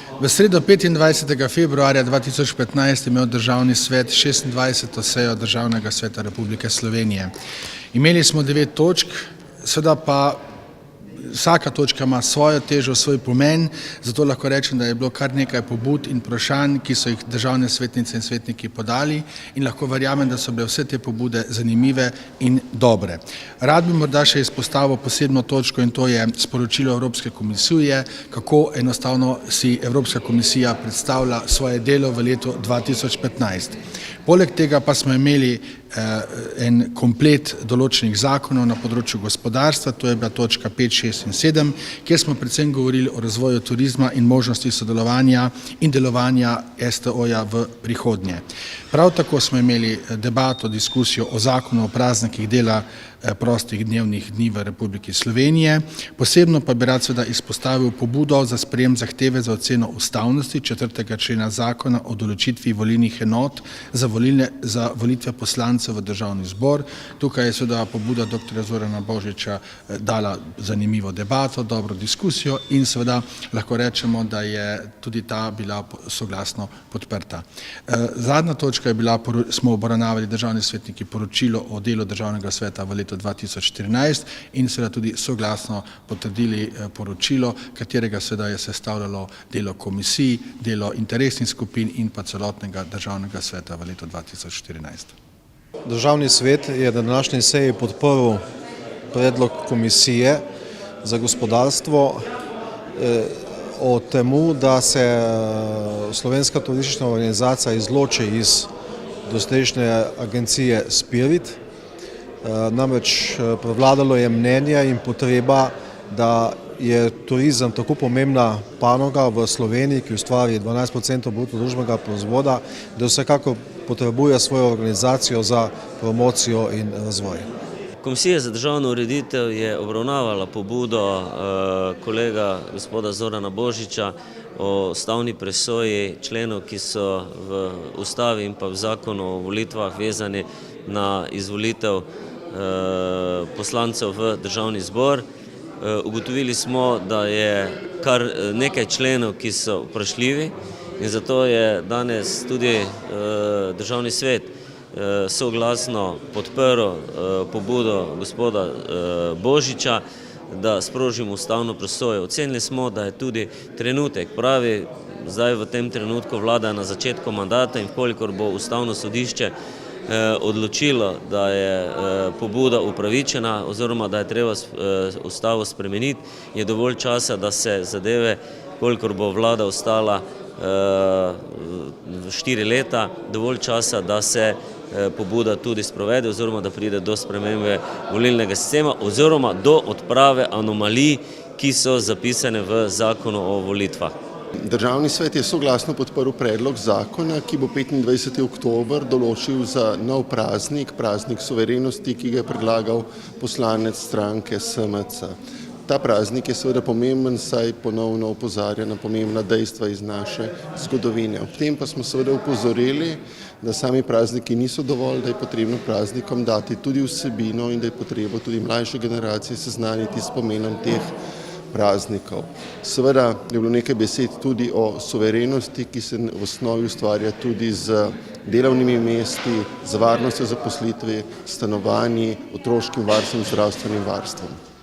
V sredo 25. februarja 2015 je imel Državni svet 26. sejo Državnega sveta Republike Slovenije. Imeli smo 9 točk, seveda pa vsaka točka ima svojo težo, svoj pomen, zato lahko rečem, da je bilo kar nekaj pobud in vprašanj, ki so jih državne svetnice in svetniki podali, in lahko verjamem, da so bile vse te pobude zanimive in dobre. Rad bi morda še izpostavil posebno točko, in to je sporočilo Evropske komisije, kako enostavno si Evropska komisija predstavlja svoje delo v letu 2015. Poleg tega pa smo imeli en komplet določenih zakonov na področju gospodarstva, to je bila točka 5, 6 in 7, kjer smo predvsem govorili o razvoju turizma in možnosti sodelovanja in delovanja STO-ja v prihodnje. Prav tako smo imeli debato, diskusijo o zakonu o praznikih dela prostih dnevnih dni v Republiki Slovenije. Posebno pa bi rad seveda izpostavil pobudo za sprejem zahteve za oceno ustavnosti 4. člena zakona o določitvi volilnih enot za volitve poslancev v Državni zbor. Tukaj je seveda pobuda dr. Zorana Božiča dala zanimivo debato, dobro diskusijo in seveda lahko rečemo, da je tudi ta bila soglasno podprta. Zadnja točka je bila, smo obravnavali državni svetniki poročilo o delu Državnega sveta v letu 2014 in seveda tudi soglasno potrdili poročilo, katerega seveda je sestavljalo delo komisij, delo interesnih skupin in pa celotnega Državnega sveta v letu 2014. Državni svet je na današnji seji podprl predlog Komisije za gospodarstvo o temu, da se Slovenska turistična organizacija izloči iz doslejšnje agencije Spirit. Namreč prevladalo je mnenje in potreba, da je turizem tako pomembna panoga v Sloveniji, ki ustvari 12% bruto družbenega proizvoda, da vsekako potrebuje svojo organizacijo za promocijo in razvoj. Komisija za državno ureditev je obravnavala pobudo kolega gospoda Zorana Božiča o ustavni presoji členov, ki so v ustavi in pa v zakonu o volitvah vezani na izvolitev poslancev v Državni zbor. Ugotovili smo, da je kar nekaj členov, ki so vprašljivi, in zato je danes tudi Državni svet soglasno podprl pobudo gospoda Božiča, da sprožimo ustavno presojo. Ocenili smo, da je tudi trenutek pravi, zdaj v tem trenutku vlada na začetku mandata, in kolikor bo ustavno sodišče odločilo, da je pobuda upravičena oziroma da je treba ustavo spremeniti, je dovolj časa, da se zadeve, kolikor bo vlada ostala 4 leta, dovolj časa, da se pobuda tudi sprovede oziroma da pride do spremembe volilnega sistema oziroma do odprave anomalij, ki so zapisane v zakonu o volitvah. Državni svet je soglasno podprl predlog zakona, ki bo 25. oktober določil za nov praznik, praznik suverenosti, ki ga je predlagal poslanec stranke SMC. Ta praznik je seveda pomemben, saj ponovno opozarja na pomembna dejstva iz naše zgodovine. Ob tem pa smo seveda upozorili, da sami prazniki niso dovolj, da je potrebno praznikom dati tudi vsebino in da je potrebno tudi mlajše generacije seznaniti s pomenom teh praznikov. Seveda je bilo nekaj besed tudi o suverenosti, ki se v osnovi ustvarja tudi z delovnimi mesti, z varnostjo zaposlitve, stanovanji, otroškim varstvom in zdravstvenim varstvom.